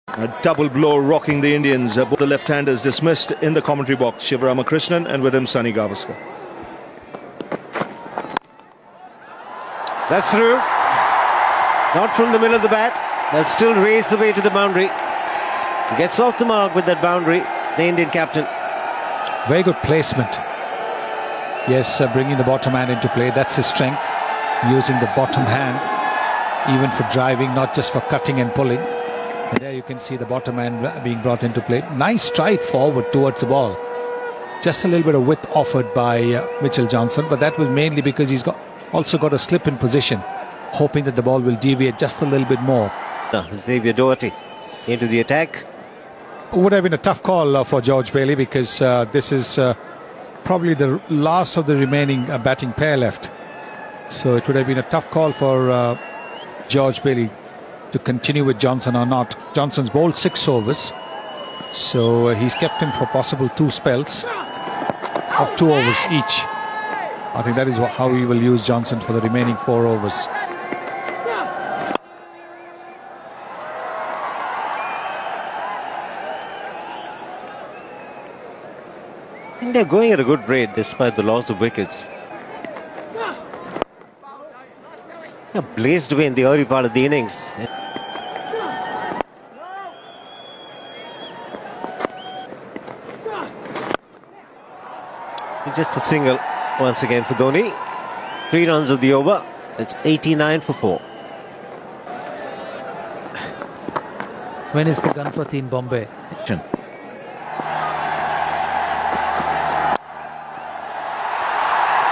A double blow rocking the Indians. Both the left-handers dismissed in the commentary box. Krishnan and with him Sunny Gavaskar. That's through. Not from the middle of the bat. They'll still race the way to the boundary. Gets off the mark with that boundary, the Indian captain. Very good placement. Yes, bringing the bottom hand into play. That's his strength. Using the bottom hand, even for driving, not just for cutting and pulling. And there you can see the bottom hand being brought into play. Nice stride forward towards the ball. Just a little bit of width offered by Mitchell Johnson, but that was mainly because he's also got a slip in position, hoping that the ball will deviate just a little bit more. Xavier Doherty into the attack. Would have been a tough call for George Bailey, because this is probably the last of the remaining batting pair left. So it would have been a tough call for George Bailey to continue with Johnson or not. Johnson's bowled 6 overs, so he's kept him for possible 2 spells of 2 overs each. I think that is how he will use Johnson for the remaining 4 overs. They're going at a good rate despite the loss of wickets. Blazed away in the early part of the innings. Just a single once again for Dhoni. 3 runs of the over. It's 89 for 4. When is the Ganpati in Bombay?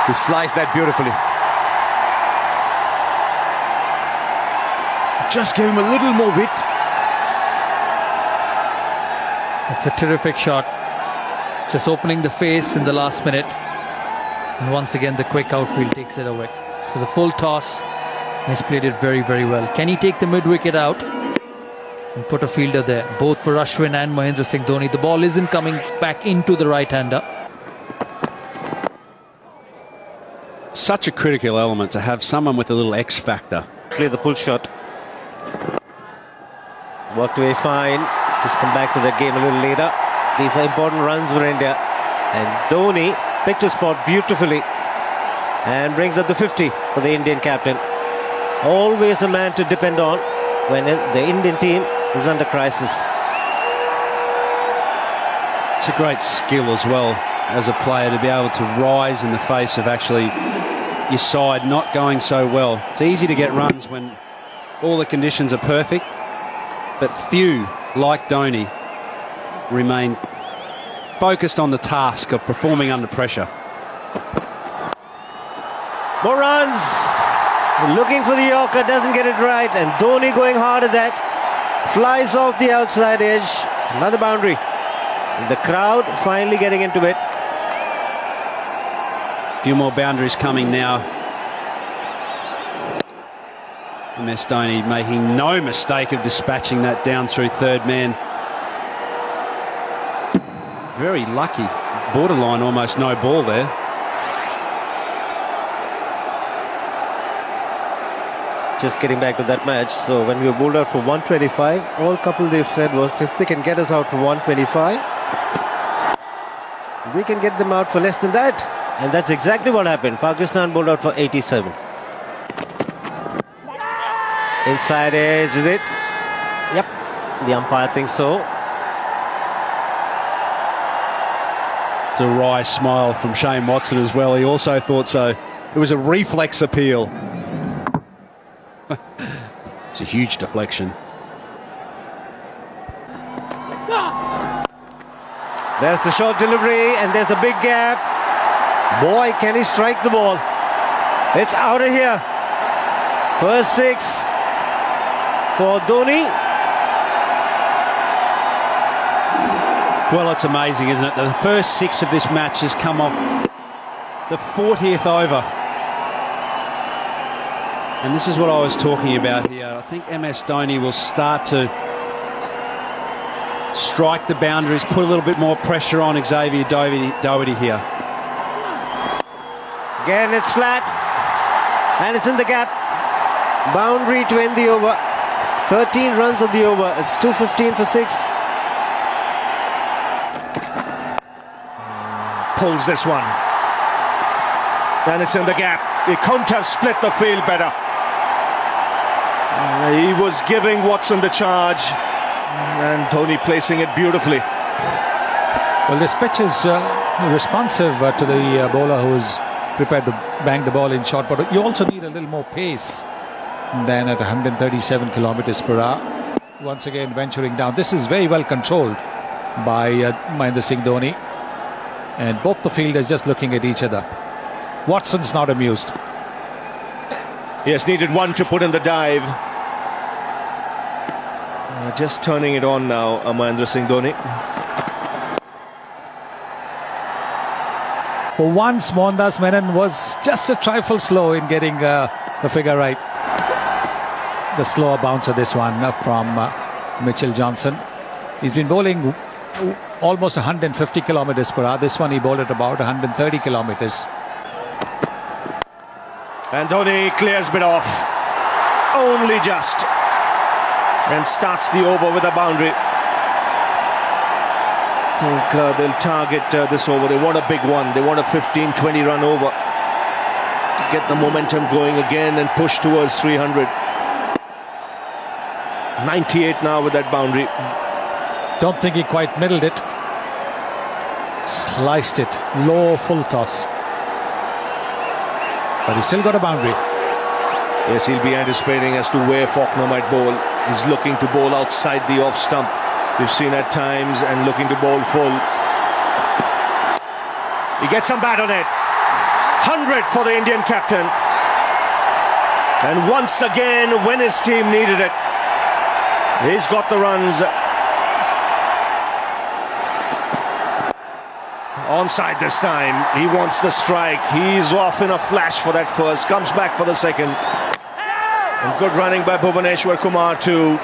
He sliced that beautifully. Just give him a little more width. It's a terrific shot. Just opening the face in the last minute. And once again, the quick outfield takes it away. It was a full toss. And he's played it very, very well. Can he take the mid-wicket out and put a fielder there? Both for Ashwin and Mahendra Singh Dhoni. The ball isn't coming back into the right-hander. Such a critical element to have someone with a little X factor. Play the pull shot. Worked away fine. Just come back to that game a little later. These are important runs for India. And Dhoni picked a spot beautifully and brings up the 50 for the Indian captain. Always a man to depend on when the Indian team is under crisis. It's a great skill as well as a player to be able to rise in the face of actually your side not going so well. It's easy to get runs when all the conditions are perfect, but few, like Dhoni, remain focused on the task of performing under pressure. More runs. Looking for the Yorker, doesn't get it right, and Dhoni going hard at that. Flies off the outside edge. Another boundary. The crowd finally getting into it. A few more boundaries coming now. MS Dhoni making no mistake of dispatching that down through third man. Very lucky. Borderline almost no ball there. Just getting back to that match. So when we were bowled out for 125, all couple they've said was, if they can get us out for 125, we can get them out for less than that. And that's exactly what happened. Pakistan bowled out for 87. Inside edge, is it? Yep. The umpire thinks so. It's a wry smile from Shane Watson as well. He also thought so. It was a reflex appeal. It's a huge deflection. There's the short delivery, and there's a big gap. Boy, can he strike the ball. It's out of here. First 6 for Dhoni. Well, it's amazing, isn't it? The first 6 of this match has come off the 40th over. And this is what I was talking about here. I think MS Dhoni will start to strike the boundaries, put a little bit more pressure on Xavier Doherty here. Again, it's flat. And it's in the gap. Boundary to end the over. 13 runs on the over. It's 215 for 6. Pulls this one. And it's in the gap. He couldn't have split the field better. He was giving Watson the charge. And Dhoni placing it beautifully. Well, this pitch is responsive to the bowler who is prepared to bang the ball in short, but you also need a little more pace than at 137 kilometers per hour. Once again venturing down. This is very well controlled by Mahendra Singh Dhoni, and both the fielders just looking at each other. Watson's not amused. Yes, needed one to put in the dive. Just turning it on now, Mahendra Singh Dhoni. For once, Mohandas Menon was just a trifle slow in getting the figure right. The slower bouncer, this one from Mitchell Johnson. He's been bowling almost 150 kilometers per hour. This one he bowled at about 130 kilometers. And Dhoni clears it off. Only just. And starts the over with a boundary. I think they'll target this over. They want a big one. They want a 15-20 run over to get the momentum going again and push towards 300. 98 now with that boundary. Don't think he quite middled it. Sliced it. Low full toss. But he's still got a boundary. Yes, he'll be anticipating as to where Faulkner might bowl. He's looking to bowl outside the off stump. We've seen at times, and looking to bowl full. He gets some bat on it. 100 for the Indian captain. And once again, when his team needed it, he's got the runs. Onside this time. He wants the strike. He's off in a flash for that first. Comes back for the second. And good running by Bhuvaneshwar Kumar too.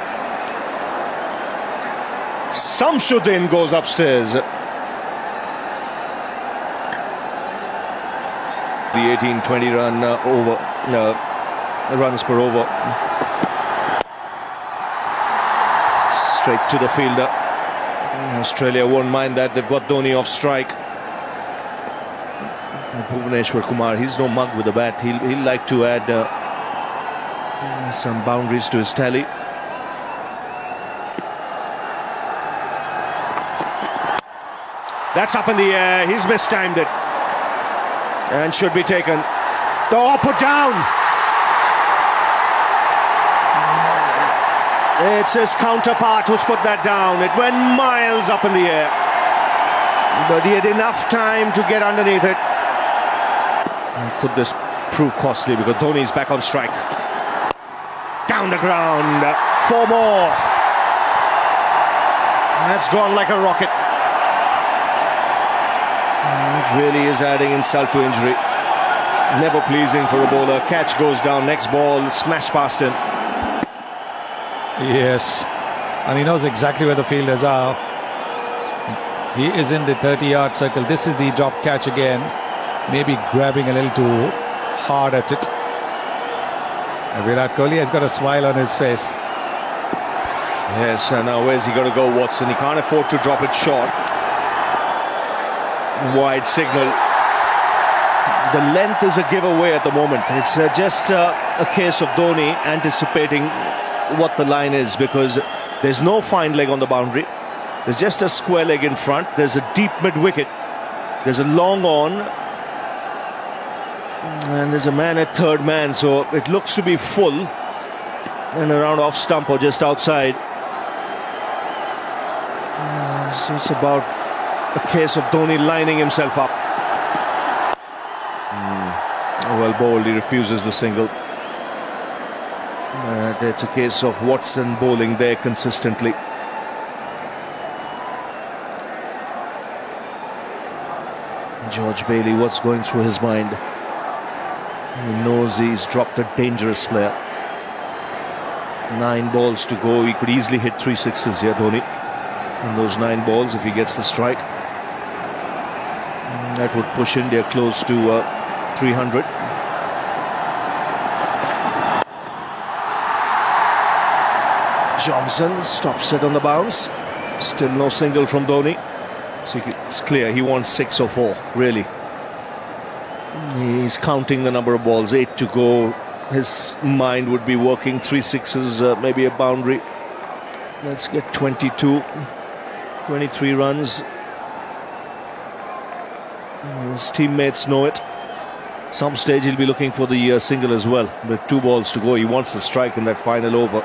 Samshuddin goes upstairs. The 18-20 run runs per over. Straight to the fielder. Australia won't mind that. They've got Dhoni off strike. Bhuvaneshwar Kumar, he's no mug with the bat. He'll like to add some boundaries to his tally. That's up in the air. He's mistimed it. And should be taken. Oh, put down! It's his counterpart who's put that down. It went miles up in the air. But he had enough time to get underneath it. And could this prove costly, because Dhoni's back on strike. Down the ground. 4 more. That's gone like a rocket. It really is adding insult to injury. Never pleasing for a bowler. Catch goes down. Next ball, smash past him. Yes, and he knows exactly where the fielders are. He is in the 30-yard circle. This is the drop catch again. Maybe grabbing a little too hard at it. And Virat Kohli has got a smile on his face. Yes, and now where's he going to go, Watson? He can't afford to drop it short. Wide signal. The length is a giveaway at the moment. It's just a case of Dhoni anticipating what the line is, because there's no fine leg on the boundary. There's just a square leg in front. There's a deep mid-wicket. There's a long on. And there's a man at third man, so it looks to be full and around off stump or just outside. So it's about a case of Dhoni lining himself up. Well bowled, he refuses the single. It's a case of Watson bowling there consistently. George Bailey, what's going through his mind? He knows he's dropped a dangerous player. 9 balls to go. He could easily hit 3 sixes here, Dhoni. In those 9 balls, if he gets the strike, that would push India close to 300. Johnson stops it on the bounce. Still no single from Dhoni. So it's clear he wants 6 or 4, really. He's counting the number of balls, 8 to go. His mind would be working 3 sixes, maybe a boundary. Let's get 22, 23 runs. His teammates know it. Some stage he'll be looking for the single as well. With 2 balls to go, he wants the strike in that final over.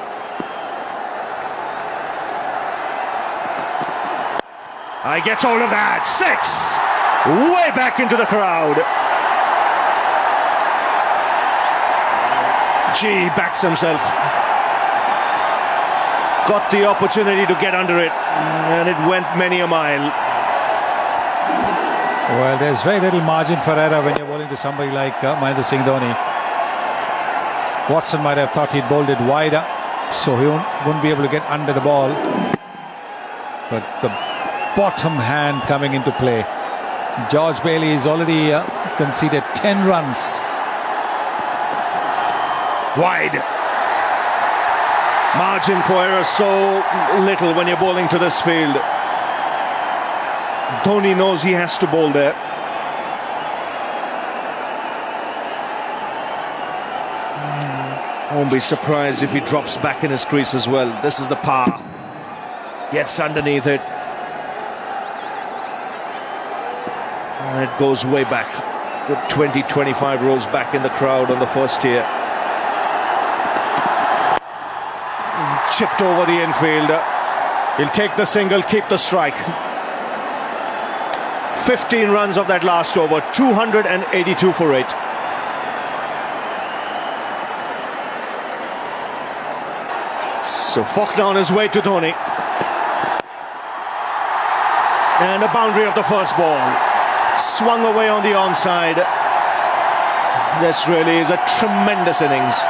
I gets all of that. 6! Way back into the crowd. Gee, backs himself. Got the opportunity to get under it, and it went many a mile. Well, there's very little margin for error when you're bowling to somebody like Mahendra Singh Dhoni. Watson might have thought he'd bowled it wider, so he wouldn't be able to get under the ball. But the bottom hand coming into play. George Bailey has already conceded 10 runs. Wide. Margin for error so little when you're bowling to this field. Dhoni knows he has to bowl there. Won't be surprised if he drops back in his crease as well. This is the power. Gets underneath it. And it goes way back. The 20-25 rows back in the crowd on the first tier. Chipped over the infielder. He'll take the single, keep the strike. 15 runs of that last over, 282 for 8. So Faulkner on his way to Dhoni. And a boundary of the first ball. Swung away on the onside. This really is a tremendous innings.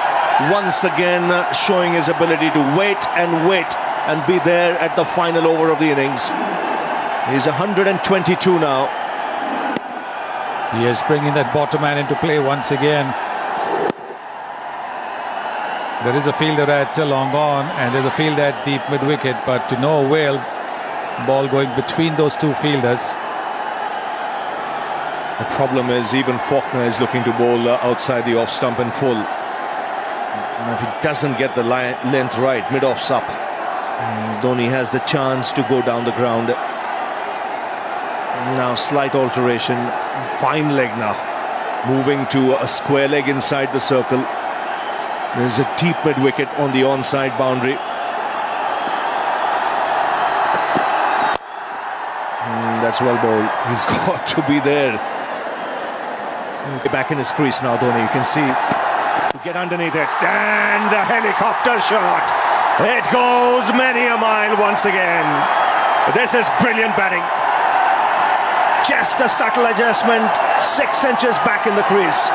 Once again showing his ability to wait and be there at the final over of the innings. He's 122 now. He is bringing that bottom man into play once again. There is a fielder at long on and there's a fielder at deep mid-wicket, but to no avail. Ball going between those 2 fielders. The problem is even Faulkner is looking to bowl outside the off stump in full. And if he doesn't get the length right, mid-off's up. Dhoni has the chance to go down the ground. Now slight alteration. Fine leg now. Moving to a square leg inside the circle. There's a deep mid-wicket on the onside boundary. That's well bowled. He's got to be there. Back in his crease now, Dhoni. You can see. Get underneath it. And the helicopter shot. It goes many a mile once again. This is brilliant batting. Just a subtle adjustment. 6 inches back in the crease.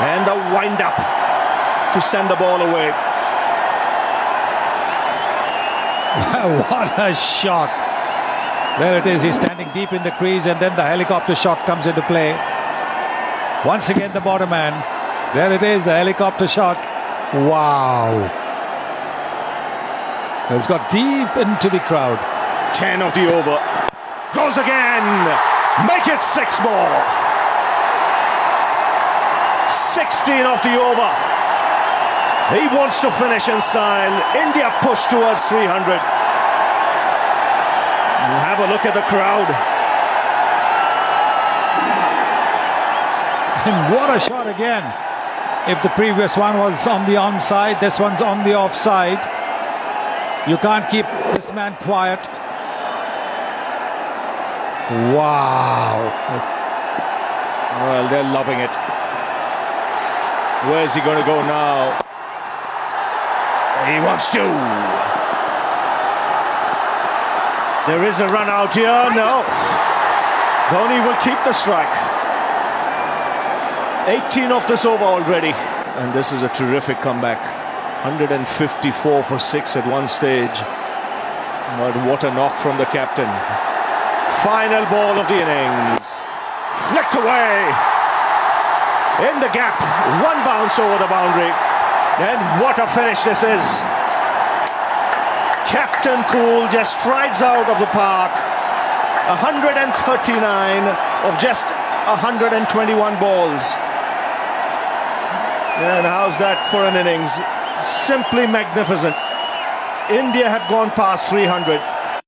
And the wind up to send the ball away. What a shot. There it is. He's standing deep in the crease and then the helicopter shot comes into play. Once again the bottom man. There it is, the helicopter shot. Wow. It's got deep into the crowd. 10 of the over. Goes again. Make it 6 more. 16 of the over. He wants to finish in style. India push towards 300. Have a look at the crowd. And what a shot again. If the previous one was on the onside, this one's on the offside. You can't keep this man quiet. Wow. Well, they're loving it. Where's he going to go now? He wants to. There is a run out here. No. Dhoni will keep the strike. 18 off this over already. And this is a terrific comeback. 154 for 6 at one stage. But what a knock from the captain. Final ball of the innings. Flicked away. In the gap. One bounce over the boundary. And what a finish this is. Captain Cool just strides out of the park. 139 of just 121 balls. And how's that for an innings? Simply magnificent. India have gone past 300.